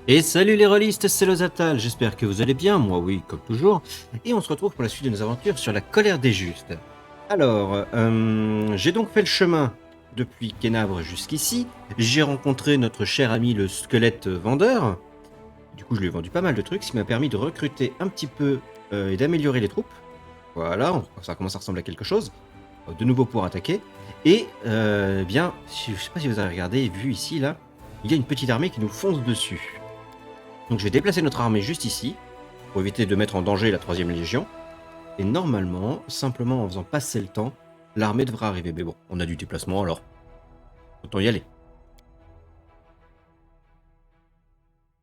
Et salut les rôlistes, c'est Lozatal, j'espère que vous allez bien, moi oui, comme toujours. Et on se retrouve pour la suite de nos aventures sur la colère des justes. Alors, j'ai donc fait le chemin depuis Kenabre jusqu'ici. J'ai rencontré notre cher ami le squelette vendeur. Du coup, je lui ai vendu pas mal de trucs, ce qui m'a permis de recruter un petit peu et d'améliorer les troupes. Voilà, ça commence à ressembler à quelque chose. De nouveau pour attaquer. Et bien, je sais pas si vous avez regardé et vu ici, là, il y a une petite armée qui nous fonce dessus. Donc je vais déplacer notre armée juste ici, pour éviter de mettre en danger la 3ème Légion. Et normalement, simplement en faisant passer le temps, l'armée devra arriver. Mais bon, on a du déplacement, alors autant y aller.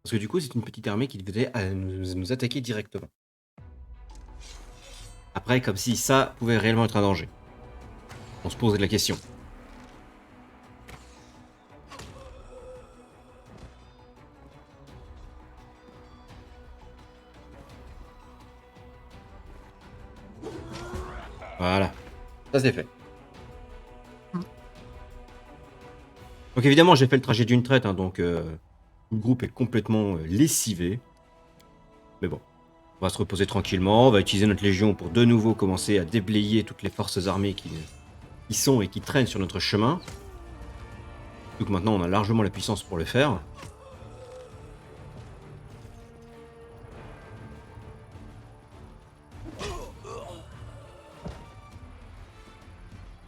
Parce que du coup, c'est une petite armée qui devait nous attaquer directement. Après, comme si ça pouvait réellement être un danger. On se pose la question. Voilà, ça c'est fait. Donc évidemment, j'ai fait le trajet d'une traite, hein, donc le groupe est complètement lessivé. Mais bon, on va se reposer tranquillement, on va utiliser notre légion pour de nouveau commencer à déblayer toutes les forces armées qui sont et qui traînent sur notre chemin. Donc maintenant, on a largement la puissance pour le faire.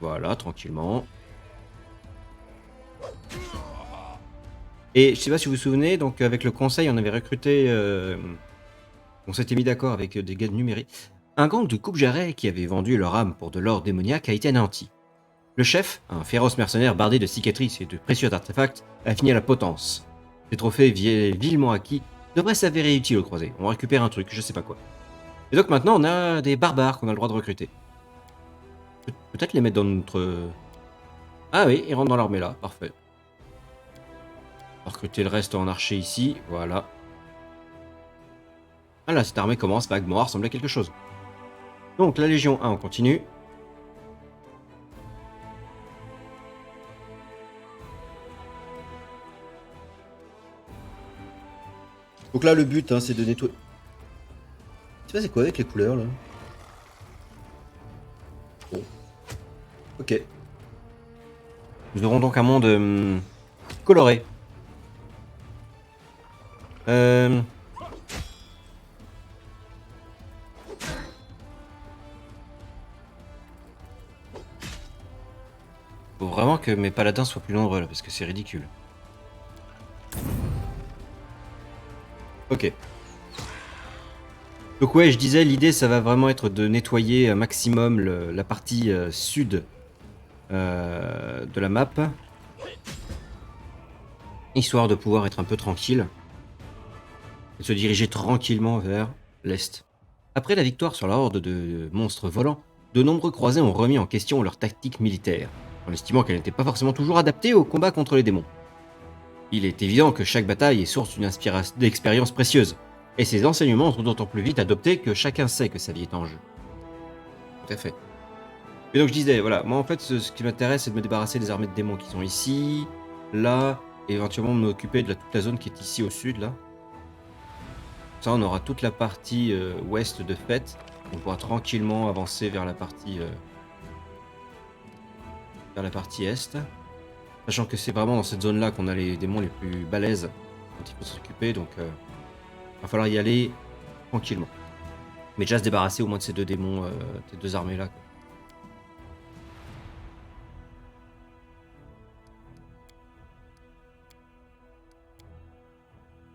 Voilà, tranquillement. Et je sais pas si vous vous souvenez, donc avec le conseil, on avait recruté... on s'était mis d'accord avec des gars de numérique. Un gang de coupe-jarrets qui avait vendu leur âme pour de l'or démoniaque a été anéanti. Le chef, un féroce mercenaire bardé de cicatrices et de précieux artefacts, a fini à la potence. Ces trophées vilement acquis devraient s'avérer utiles aux croisés. On récupère un truc, je sais pas quoi. Et donc maintenant, on a des barbares qu'on a le droit de recruter. Peut-être les mettre dans notre... Ah oui, ils rentrent dans l'armée là, parfait. On va recruter le reste en archer ici, voilà. Ah là, cette armée commence vaguement à ressembler à quelque chose. Donc la Légion 1, on continue. Donc là, le but, hein, c'est de nettoyer... Tu sais, c'est quoi avec les couleurs, là? Bon, ok. Nous aurons donc un monde coloré. Euh... Faut vraiment que mes paladins soient plus nombreux, là, parce que c'est ridicule. Ok. Donc ouais, je disais, l'idée, ça va vraiment être de nettoyer un maximum la partie sud de la map. Histoire de pouvoir être un peu tranquille. Et de se diriger tranquillement vers l'est. Après la victoire sur la horde de monstres volants, de nombreux croisés ont remis en question leur tactique militaire, en estimant qu'elle n'était pas forcément toujours adaptée au combat contre les démons. Il est évident que chaque bataille est source d'expérience précieuse, et ces enseignements sont d'autant plus vite adoptés que chacun sait que sa vie est en jeu. Tout à fait. Et donc je disais, voilà, moi en fait ce qui m'intéresse c'est de me débarrasser des armées de démons qui sont ici, là, et éventuellement m'occuper de toute la zone qui est ici au sud, là. Ça on aura toute la partie ouest de fête, on pourra tranquillement avancer vers la partie est. Sachant que c'est vraiment dans cette zone là qu'on a les démons les plus balèzes dont il faut s'occuper, donc va falloir y aller tranquillement. Mais déjà se débarrasser au moins de ces deux démons, ces deux armées là. Quoi.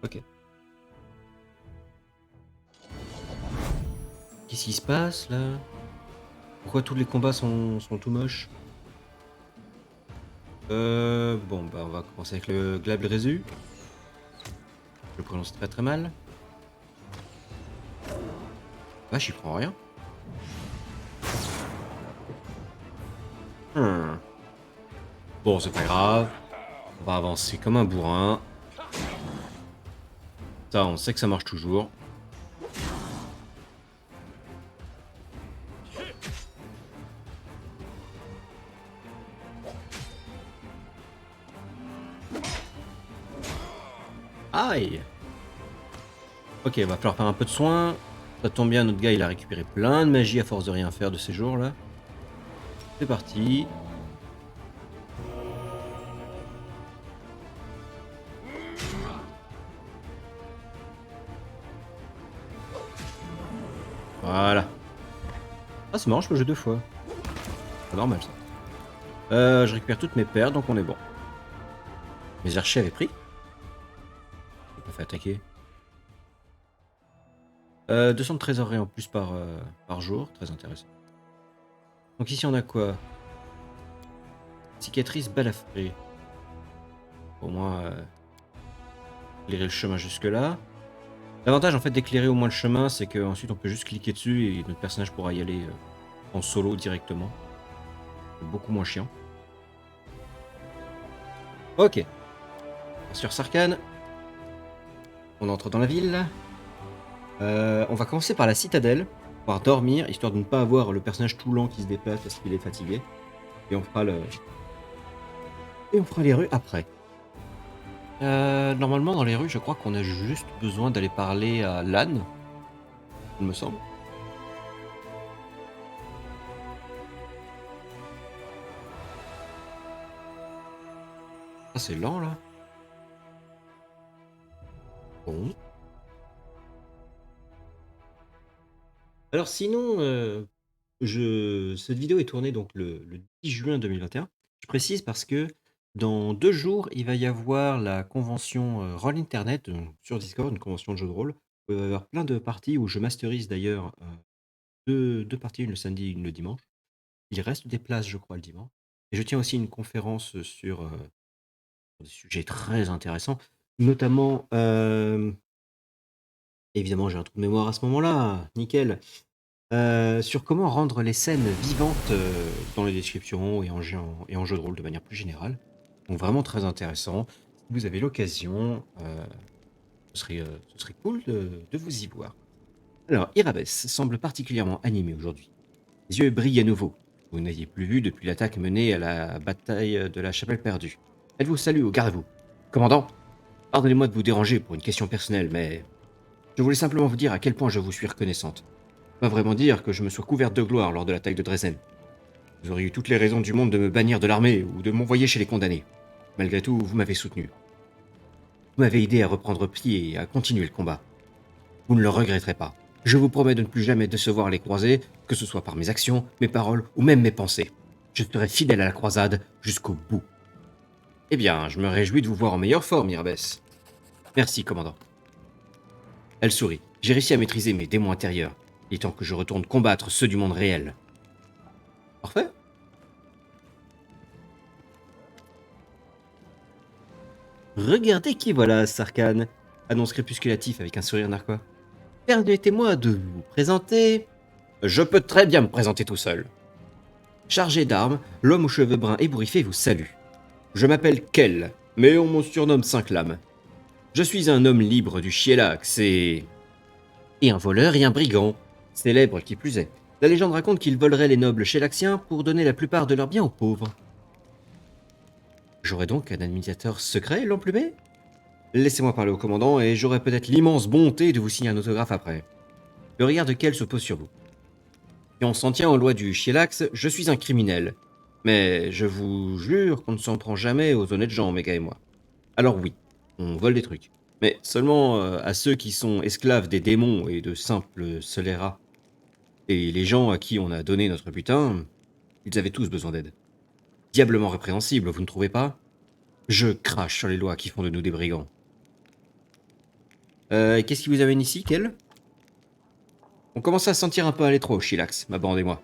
Ok. Qu'est-ce qui se passe là? Pourquoi tous les combats sont tout moches? Bon bah on va commencer avec le Glabrezu. Je le prononce très très mal. Ah j'y prends rien. Hmm. Bon c'est pas grave. On va avancer comme un bourrin. Ça on sait que ça marche toujours. Aïe! Ok, va falloir faire un peu de soin. Ça tombe bien, notre gars, il a récupéré plein de magie à force de rien faire de ces jours-là. C'est parti. Voilà. Ah, c'est marrant, je peux jouer 2 fois. C'est normal, ça. Je récupère toutes mes paires, donc on est bon. Mes archers avaient pris. J'ai pas fait attaquer. 200 de trésorerie en plus par jour, très intéressant. Donc ici on a quoi? Cicatrice balafrée. Au moins éclairer le chemin jusque là. L'avantage en fait d'éclairer au moins le chemin, c'est qu'ensuite on peut juste cliquer dessus et notre personnage pourra y aller en solo directement. C'est beaucoup moins chiant. Ok. Sur Sarkhan. On entre dans la ville. On va commencer par la citadelle. Pouvoir dormir, histoire de ne pas avoir le personnage tout lent qui se déplace parce qu'il est fatigué. Et on fera les rues après. Normalement, dans les rues, je crois qu'on a juste besoin d'aller parler à l'âne, il me semble. Ah, c'est lent, là. Bon. Alors sinon, cette vidéo est tournée donc le 10 juin 2021. Je précise parce que dans 2 jours, il va y avoir la convention Roll Internet sur Discord, une convention de jeu de rôle. Il va y avoir plein de parties où je masterise d'ailleurs deux parties, une le samedi et une le dimanche. Il reste des places, je crois, le dimanche. Et je tiens aussi une conférence sur des sujets très intéressants, notamment, évidemment, j'ai un trou de mémoire à ce moment-là, nickel, sur comment rendre les scènes vivantes dans les descriptions et en jeu de rôle de manière plus générale. Donc vraiment très intéressant. Si vous avez l'occasion, ce serait cool de vous y voir. Alors, Irabes semble particulièrement animé aujourd'hui. Les yeux brillent à nouveau. Vous n'aviez plus vu depuis l'attaque menée à la bataille de la Chapelle perdue. Elle vous salue au garde-à-vous. Commandant, pardonnez-moi de vous déranger pour une question personnelle, mais je voulais simplement vous dire à quel point je vous suis reconnaissante. Pas vraiment dire que je me sois couverte de gloire lors de l'attaque de Dresden. Vous auriez eu toutes les raisons du monde de me bannir de l'armée ou de m'envoyer chez les condamnés. Malgré tout, vous m'avez soutenu. Vous m'avez aidé à reprendre pied et à continuer le combat. Vous ne le regretterez pas. Je vous promets de ne plus jamais décevoir les croisés, que ce soit par mes actions, mes paroles ou même mes pensées. Je serai fidèle à la croisade jusqu'au bout. Eh bien, je me réjouis de vous voir en meilleure forme, Irbes. Merci, commandant. Elle sourit. J'ai réussi à maîtriser mes démons intérieurs. Il est temps que je retourne combattre ceux du monde réel. Parfait. Regardez qui voilà, Sarkhan, annonce crépusculatif avec un sourire narquois. Permettez-moi de vous présenter. Je peux très bien me présenter tout seul. Chargé d'armes, l'homme aux cheveux bruns ébouriffés vous salue. Je m'appelle Kel, mais on me surnomme Cinq-Lames. Je suis un homme libre du Chielax et un voleur et un brigand, célèbre qui plus est. La légende raconte qu'il volerait les nobles Chielaxiens pour donner la plupart de leurs biens aux pauvres. J'aurais donc un administrateur secret, l'emplumé? Laissez-moi parler au commandant et j'aurai peut-être l'immense bonté de vous signer un autographe après. Le regard de Kel se pose sur vous. Si on s'en tient aux lois du Chielax, je suis un criminel. Mais je vous jure qu'on ne s'en prend jamais aux honnêtes gens, Mega et moi. Alors oui, on vole des trucs. Mais seulement à ceux qui sont esclaves des démons et de simples scélérats. Et les gens à qui on a donné notre butin, ils avaient tous besoin d'aide. Diablement répréhensible, vous ne trouvez pas? Je crache sur les lois qui font de nous des brigands. Qu'est-ce qui vous amène ici, Kel? On commence à se sentir un peu à l'étroit au Chilax, ma bande et moi.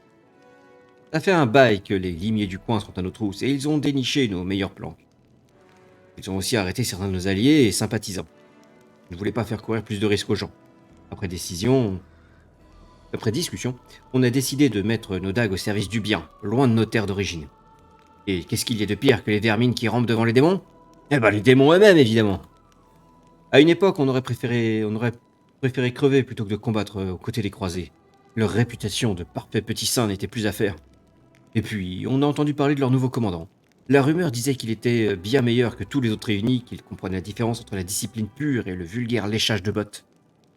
Ça fait un bail que les limiers du coin sont à nos trousses et ils ont déniché nos meilleurs plans. Ils ont aussi arrêté certains de nos alliés et sympathisants. Je ne voulais pas faire courir plus de risques aux gens. Après discussion, on a décidé de mettre nos dagues au service du bien, loin de nos terres d'origine. Et qu'est-ce qu'il y a de pire que les vermines qui rampent devant les démons? Eh ben les démons eux-mêmes, évidemment. À une époque, on aurait préféré crever plutôt que de combattre aux côtés des croisés. Leur réputation de parfaits petits saints n'était plus à faire. Et puis, on a entendu parler de leur nouveau commandant. La rumeur disait qu'il était bien meilleur que tous les autres réunis, qu'il comprenait la différence entre la discipline pure et le vulgaire léchage de bottes.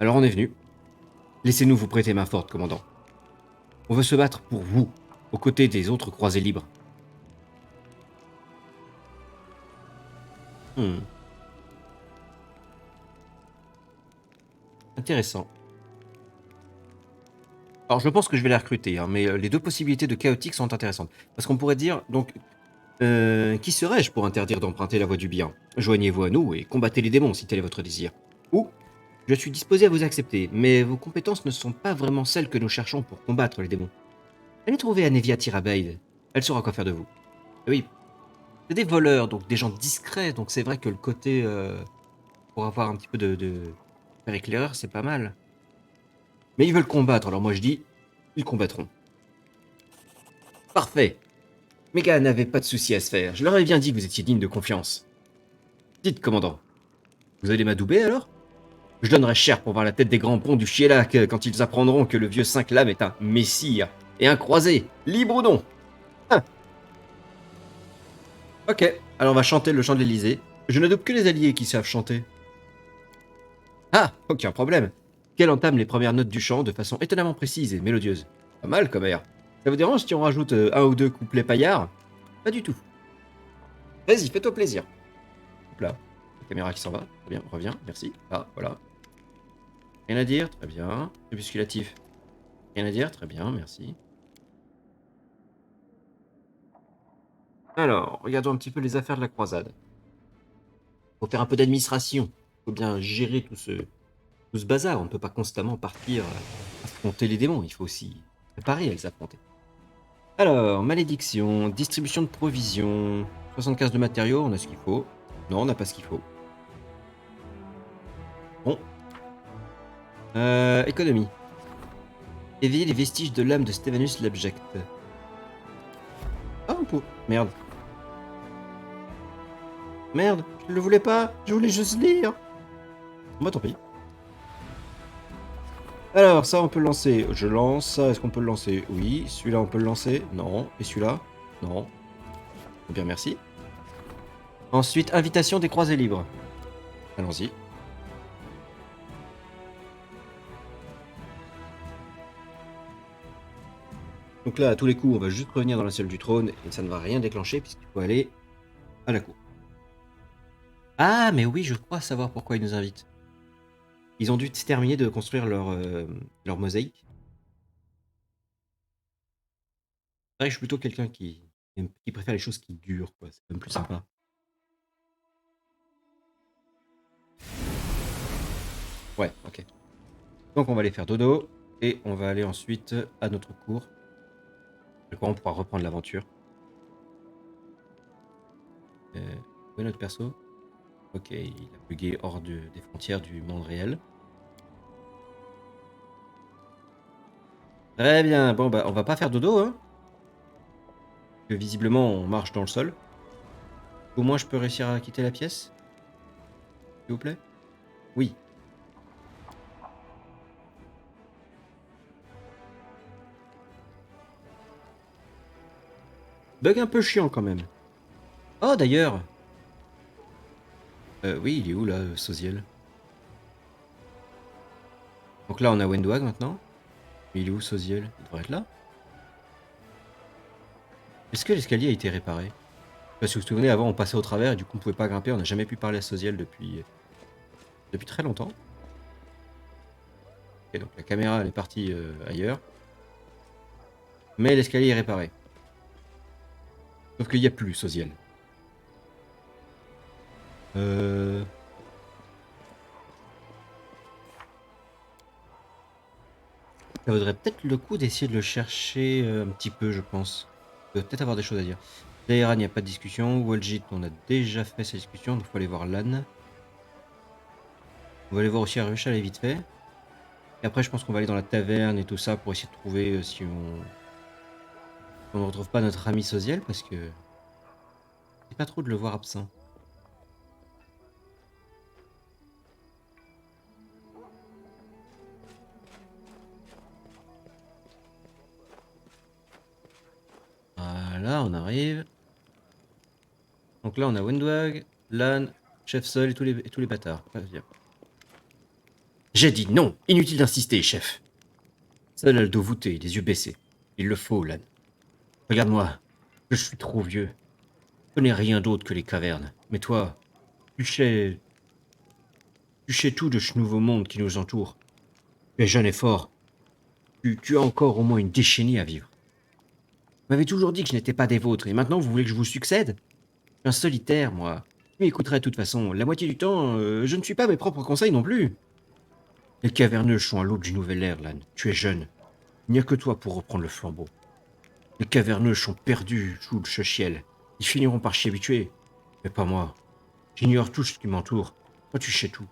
Alors on est venu. Laissez-nous vous prêter main forte, commandant. On veut se battre pour vous, aux côtés des autres croisés libres. Hmm. Intéressant. Alors je pense que je vais la recruter, hein, mais les deux possibilités de chaotique sont intéressantes. Parce qu'on pourrait dire, donc, qui serais-je pour interdire d'emprunter la voie du bien? Joignez-vous à nous et combattez les démons si tel est votre désir. Ou, je suis disposé à vous accepter, mais vos compétences ne sont pas vraiment celles que nous cherchons pour combattre les démons. Allez trouver Anevia Tirabeid, elle saura quoi faire de vous. Et oui, c'est des voleurs, donc des gens discrets, donc c'est vrai que le côté, pour avoir un petit peu de faire éclaireur, c'est pas mal. Mais ils veulent combattre, alors moi je dis, ils combattront. Parfait. Mes gars n'avaient pas de soucis à se faire, je leur avais bien dit que vous étiez digne de confiance. Dites, commandant, vous allez m'adouber alors? Je donnerais cher pour voir la tête des grands ponts du Chielac quand ils apprendront que le vieux Cinq-Lames est un messire et un croisé, libre ou non. Ah, ok, alors on va chanter le chant de l'Elysée. Je n'adopte que les alliés qui savent chanter. Ah, aucun problème. Qu'elle entame les premières notes du chant de façon étonnamment précise et mélodieuse. Pas mal comme air. Ça vous dérange si on rajoute un ou deux couplets paillards? Pas du tout. Vas-y, fais-toi plaisir. Hop là, la caméra qui s'en va. Très bien, reviens, merci. Ah, voilà. Rien à dire, très bien. Crépusculatif. Rien à dire, très bien, merci. Alors, regardons un petit peu les affaires de la croisade. Faut faire un peu d'administration. Faut bien gérer tout ce bazar. On ne peut pas constamment partir affronter les démons. Il faut aussi préparer à les affronter. Alors, malédiction, distribution de provisions, 75 de matériaux, on a ce qu'il faut. Non, on n'a pas ce qu'il faut. Bon. Économie. Éveiller les vestiges de l'âme de Stephanus l'abject. Ah, on peut. Merde. Merde, je le voulais pas. Je voulais juste lire. Bah, tant pis. Alors, ça, on peut le lancer. Je lance ça. Est-ce qu'on peut le lancer? Oui. Celui-là, on peut le lancer? Non. Et celui-là? Non. Bien, merci. Ensuite, invitation des croisés libres. Allons-y. Donc là, à tous les coups, on va juste revenir dans la salle du trône et ça ne va rien déclencher puisqu'il faut aller à la cour. Ah, mais oui, je crois savoir pourquoi ils nous invitent. Ils ont dû terminer de construire leur mosaïque. C'est vrai que je suis plutôt quelqu'un qui préfère les choses qui durent, quoi. C'est même plus sympa. Ouais, ok. Donc on va aller faire dodo et on va aller ensuite à notre cour. De quoi on pourra reprendre l'aventure. Où est notre perso? Ok, il a bugué hors des frontières du monde réel. Très bien, bon bah on va pas faire dodo, hein. Que visiblement on marche dans le sol. Au moins je peux réussir à quitter la pièce, s'il vous plaît. Oui. Bug un peu chiant quand même. Oh d'ailleurs. Oui, il est où là, Soziel? Donc là on a Wendwag maintenant. Mais il est où Soziel? Il devrait être là. Est-ce que l'escalier a été réparé? Parce que vous vous souvenez, avant on passait au travers et du coup on pouvait pas grimper, on n'a jamais pu parler à Soziel depuis très longtemps. Et donc la caméra elle est partie ailleurs. Mais l'escalier est réparé. Sauf qu'il n'y a plus Soziel. Ça vaudrait peut-être le coup d'essayer de le chercher un petit peu, je pense. Il doit peut-être avoir des choses à dire. Daïran, il n'y a pas de discussion. Waljit, on a déjà fait sa discussion, donc il faut aller voir Lan. On va aller voir aussi Arveshal vite fait. Et après, je pense qu'on va aller dans la taverne et tout ça pour essayer de trouver si on ne retrouve pas notre ami Soziel, parce que c'est pas trop de le voir absent. Voilà, on arrive. Donc là, on a Wendwag, Lan, Chef Sol et tous les bâtards. Ah, viens. J'ai dit non. Inutile d'insister, chef. Seul a le dos voûté, les yeux baissés. Il le faut, Lan. Regarde-moi. Je suis trop vieux. Je connais rien d'autre que les cavernes. Mais toi, tu sais, tu sais tout de ce nouveau monde qui nous entoure. Tu es jeune et fort. Tu as encore au moins une décennie à vivre. Vous m'avez toujours dit que je n'étais pas des vôtres, et maintenant vous voulez que je vous succède? Je suis un solitaire, moi. Tu m'écouterais de toute façon. La moitié du temps, je ne suis pas mes propres conseils non plus. Les caverneux sont à l'aube du nouvel ère, Lan. Tu es jeune. Il n'y a que toi pour reprendre le flambeau. Les caverneux sont perdus sous le ciel. Ils finiront par s'y habituer. Mais pas moi. J'ignore tout ce qui m'entoure. Toi, tu sais tout.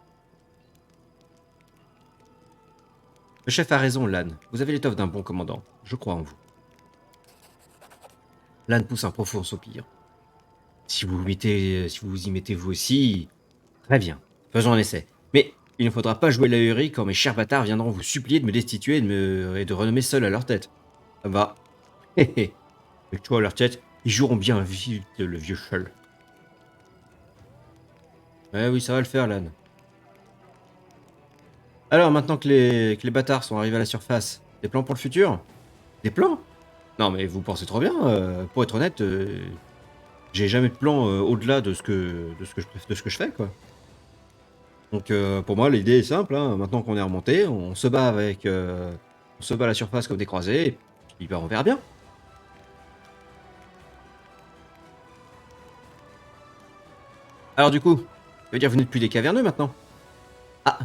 Le chef a raison, Lan. Vous avez l'étoffe d'un bon commandant. Je crois en vous. Lan pousse un profond soupir. Si vous y mettez vous aussi, très bien. Faisons un essai. Mais il ne faudra pas jouer l'ahurie quand mes chers bâtards viendront vous supplier de me destituer et de renommer seul à leur tête. Ça va. Hé hé. Avec toi à leur tête, ils joueront bien vite le vieux cheul. Ouais, oui, ça va le faire, Lan. Alors, maintenant que les bâtards sont arrivés à la surface, des plans pour le futur? Des plans? Non, mais vous pensez trop bien. Pour être honnête, j'ai jamais de plan au-delà de ce que je fais, quoi. Donc, pour moi, l'idée est simple, hein. Maintenant qu'on est remonté, on se bat on se bat à la surface comme des croisés, et puis bah, on verra bien. Alors, du coup, ça veut dire que vous n'êtes plus des caverneux maintenant? Ah,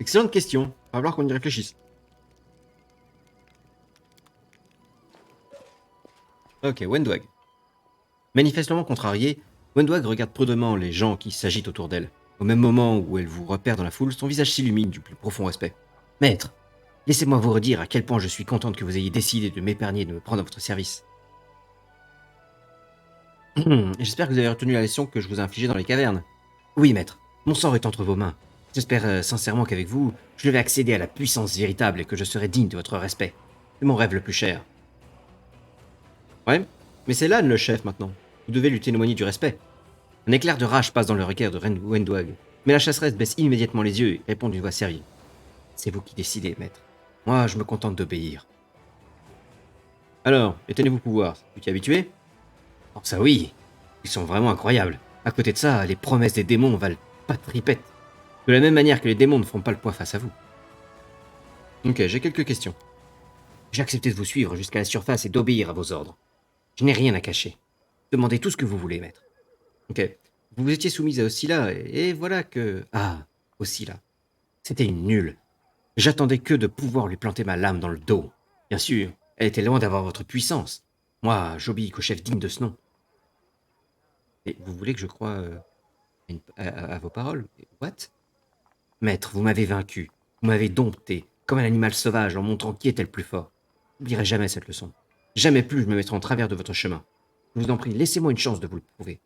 excellente question. Va falloir qu'on y réfléchisse. Ok, Wendwag. Manifestement contrariée, Wendwag regarde prudemment les gens qui s'agitent autour d'elle. Au même moment où elle vous repère dans la foule, son visage s'illumine du plus profond respect. Maître, laissez-moi vous redire à quel point je suis contente que vous ayez décidé de m'épargner et de me prendre à votre service. J'espère que vous avez retenu la leçon que je vous ai infligée dans les cavernes. Oui, maître, mon sort est entre vos mains. J'espère sincèrement qu'avec vous, je vais accéder à la puissance véritable et que je serai digne de votre respect. C'est mon rêve le plus cher. Ouais, mais c'est Lan le chef maintenant. Vous devez lui témoigner du respect. Un éclair de rage passe dans le regard de Wendwag, mais la chasseresse baisse immédiatement les yeux et répond d'une voix sérieuse. C'est vous qui décidez, maître. Moi, je me contente d'obéir. Alors, et tenez-vous pouvoir, tu t'y habitué? Oh, ça oui, ils sont vraiment incroyables. À côté de ça, les promesses des démons valent pas de ripette. De la même manière que les démons ne feront pas le poids face à vous. Ok, j'ai quelques questions. J'ai accepté de vous suivre jusqu'à la surface et d'obéir à vos ordres. Je n'ai rien à cacher. Demandez tout ce que vous voulez, maître. Ok. Vous vous étiez soumise à Oscilla, et voilà que... Ah, Oscilla. C'était une nulle. J'attendais que de pouvoir lui planter ma lame dans le dos. Bien sûr, elle était loin d'avoir votre puissance. Moi, j'obéis qu'au chef digne de ce nom. Et vous voulez que je croie à vos paroles? What? Maître, vous m'avez vaincu. Vous m'avez dompté, comme un animal sauvage, en montrant qui était le plus fort. J'oublierai jamais cette leçon. Jamais plus je me mettrai en travers de votre chemin. Je vous en prie, laissez-moi une chance de vous le prouver.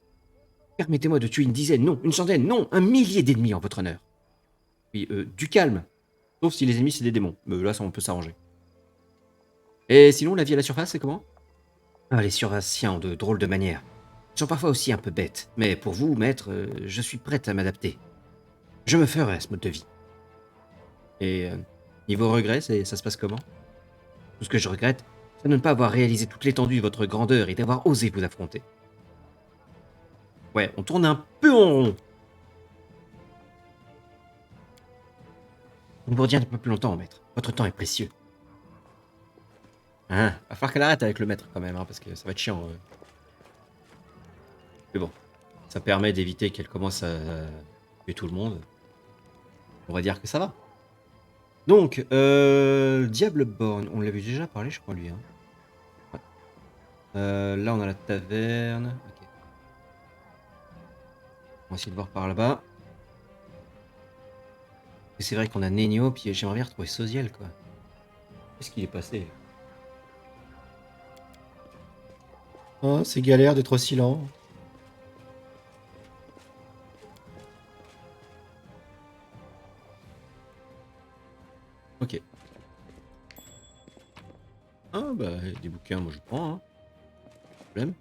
Permettez-moi de tuer une dizaine, non, une centaine, non, un millier d'ennemis en votre honneur. Oui, du calme. Sauf si les ennemis, c'est des démons. Là, ça, on peut s'arranger. Et sinon, la vie à la surface, c'est comment? Ah, les surfaciens ont de drôles de manières. Ils sont parfois aussi un peu bêtes. Mais pour vous, maître, je suis prête à m'adapter. Je me ferai à ce mode de vie. Et niveau regrets, ça se passe comment? Tout ce que je regrette, c'est de ne pas avoir réalisé toute l'étendue de votre grandeur et d'avoir osé vous affronter. Ouais, on tourne un peu en rond. On vous retient un peu plus longtemps, maître. Votre temps est précieux. Hein, va falloir qu'elle arrête avec le maître quand même, hein, parce que ça va être chiant. Mais bon, ça permet d'éviter qu'elle commence à tuer tout le monde. On va dire que ça va. Donc, Diableborn, on l'avait déjà parlé, je crois, lui. Hein. Ouais. Là, on a la taverne. Ok. On va essayer de voir par là-bas. Et c'est vrai qu'on a Nenio, puis j'aimerais bien retrouver Soziel, quoi. Qu'est-ce qu'il est passé? Oh, c'est galère d'être aussi lent. Ok. Ah, bah, des bouquins, moi je prends, hein. Pas de problème.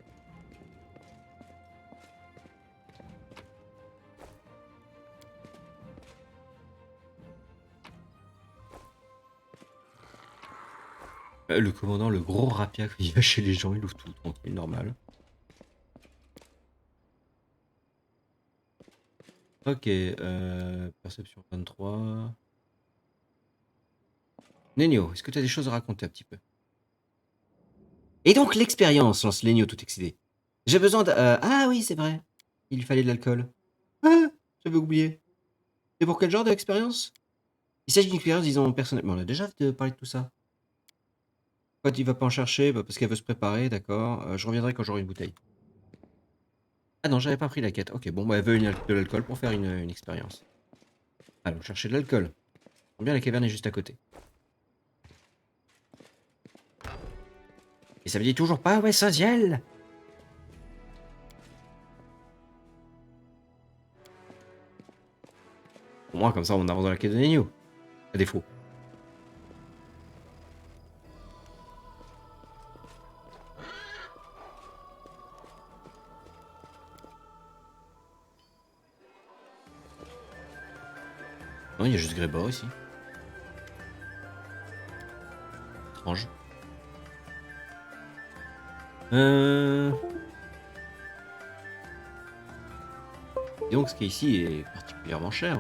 Le commandant, le gros rapia, quand il va chez les gens, il ouvre tout, tranquille, normal. Ok, perception 23. Nenio, est-ce que tu as des choses à raconter un petit peu? Et donc l'expérience, lance Lenio tout excité. J'ai besoin de... ah oui, c'est vrai. Il lui fallait de l'alcool. Ah, j'avais oublié. C'est pour quel genre d'expérience? Il s'agit d'une expérience, disons, personnelle. Mais on a déjà parlé de tout ça. Quand il va pas en chercher, bah, parce qu'elle veut se préparer, d'accord. Je reviendrai quand j'aurai une bouteille. Ah non, j'avais pas pris la quête. Ok, bon, bah, elle veut de l'alcool pour faire une expérience. Allons chercher de l'alcool. Bien, la caverne est juste à côté. Et ça me dit toujours pas où est Saziel. Au moins, comme ça, on avance dans la quête de Nenio. À défaut. Non, il y a juste Grébor ici. Étrange. Et donc, ce qui est ici est particulièrement cher.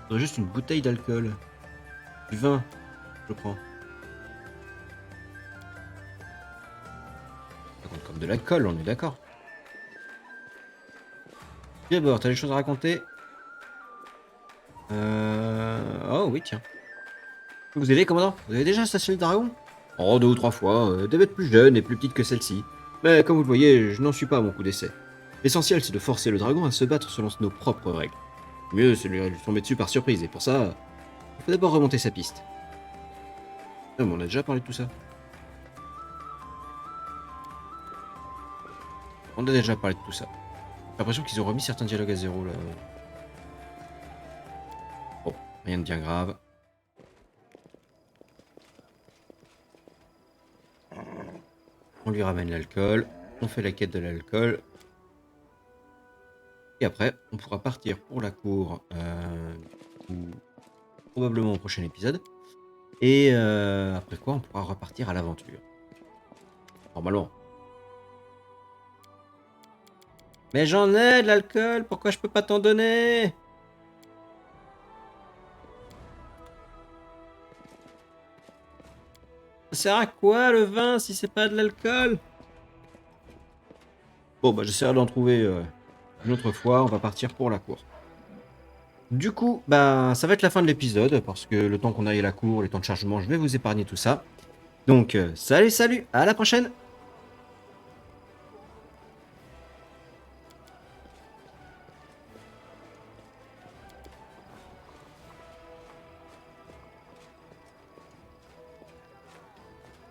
Faudrait juste une bouteille d'alcool. Du vin, je prends. Ça compte comme de l'alcool, on est d'accord. D'abord, t'as des choses à raconter? Oh oui, tiens. Vous avez, commandant? Vous avez déjà assassiné le dragon? Oh, 2 ou 3 fois. Des bêtes plus jeunes et plus petites que celle-ci. Mais comme vous le voyez, je n'en suis pas à mon coup d'essai. L'essentiel, c'est de forcer le dragon à se battre selon nos propres règles. Mieux, c'est de lui tomber dessus par surprise, et pour ça, il faut d'abord remonter sa piste. Non, mais on a déjà parlé de tout ça. On a déjà parlé de tout ça. J'ai l'impression qu'ils ont remis certains dialogues à zéro, là. Bon, rien de bien grave. On lui ramène l'alcool, on fait la quête de l'alcool. Et après, on pourra partir pour la cour, ou probablement au prochain épisode. Et après quoi, on pourra repartir à l'aventure. Normalement. Mais j'en ai de l'alcool, pourquoi je peux pas t'en donner? Ça sert à quoi le vin si c'est pas de l'alcool? Bon, bah j'essaierai d'en trouver une autre fois, on va partir pour la cour. Du coup, bah ça va être la fin de l'épisode, parce que le temps qu'on aille à la cour, les temps de chargement, je vais vous épargner tout ça. Donc, salut, salut, à la prochaine!